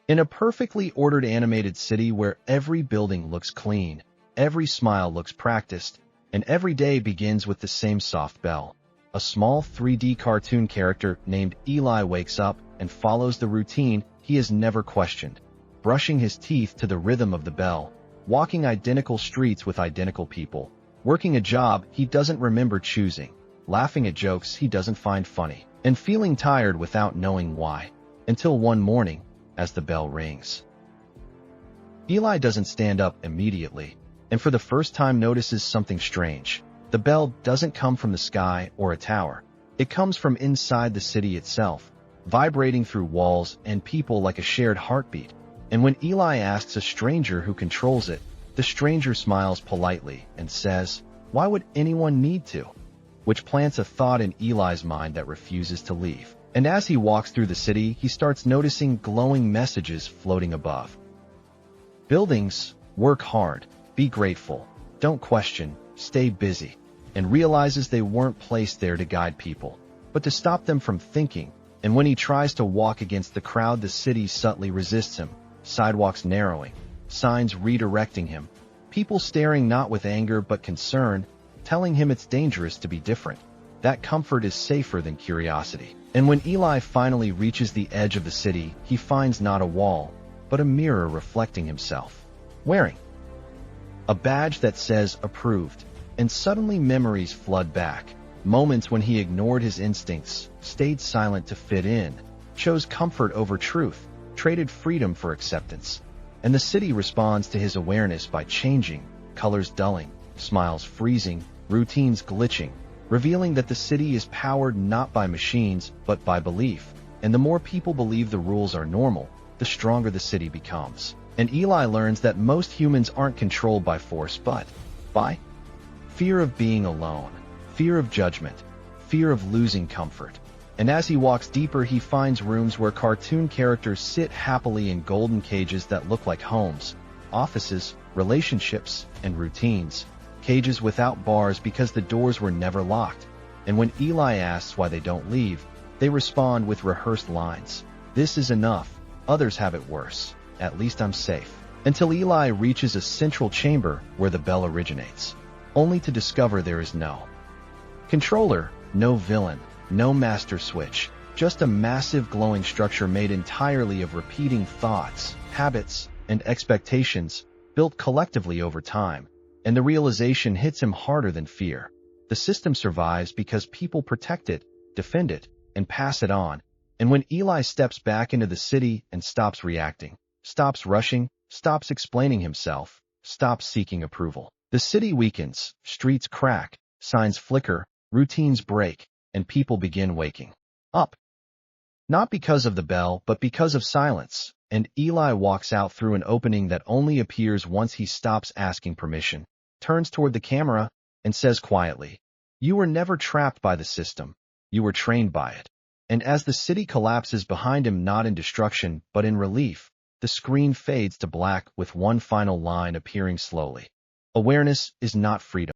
In a perfectly ordered animated city where every building looks clean, every smile looks practiced, and every day begins with the same soft bell, a small 3D cartoon character named Eli wakes up and follows the routine he has never questioned, brushing his teeth to the rhythm of the bell, walking identical streets with identical people, working a job he doesn't remember choosing, laughing at jokes he doesn't find funny, and feeling tired without knowing why, until one morning, as the bell rings. Eli doesn't stand up immediately, and for the first time notices something strange. The bell doesn't come from the sky or a tower. It comes from inside the city itself, vibrating through walls and people like a shared heartbeat. And when Eli asks a stranger who controls it, the stranger smiles politely and says, "Why would anyone need to?" Which plants a thought in Eli's mind that refuses to leave. And as he walks through the city, he starts noticing glowing messages floating above. Buildings, work hard, be grateful, don't question, stay busy, and realizes they weren't placed there to guide people, but to stop them from thinking. And when he tries to walk against the crowd, the city subtly resists him, sidewalks narrowing, signs redirecting him, people staring not with anger but concern, telling him it's dangerous to be different. That comfort is safer than curiosity. And when Eli finally reaches the edge of the city, he finds not a wall, but a mirror reflecting himself, wearing a badge that says approved. And suddenly memories flood back, moments when he ignored his instincts, stayed silent to fit in, chose comfort over truth, traded freedom for acceptance. And the city responds to his awareness by changing, colors dulling, smiles freezing, routines glitching, revealing that the city is powered not by machines but by belief. And the more people believe the rules are normal, the stronger the city becomes. And Eli learns that most humans aren't controlled by force but by fear of being alone, fear of judgment, fear of losing comfort. And as he walks deeper, he finds rooms where cartoon characters sit happily in golden cages that look like homes, offices, relationships, and routines. Cages without bars because the doors were never locked. And when Eli asks why they don't leave, they respond with rehearsed lines. "This is enough. Others have it worse. At least I'm safe." Until Eli reaches a central chamber where the bell originates, only to discover there is no controller, no villain, no master switch, just a massive glowing structure made entirely of repeating thoughts, habits, and expectations built collectively over time. And the realization hits him harder than fear. The system survives because people protect it, defend it, and pass it on. And when Eli steps back into the city and stops reacting, stops rushing, stops explaining himself, stops seeking approval, the city weakens, streets crack, signs flicker, routines break, and people begin waking up. Not because of the bell, but because of silence. And Eli walks out through an opening that only appears once he stops asking permission, turns toward the camera, and says quietly, "You were never trapped by the system. You were trained by it." And as the city collapses behind him, not in destruction, but in relief, the screen fades to black with one final line appearing slowly. Awareness is not freedom.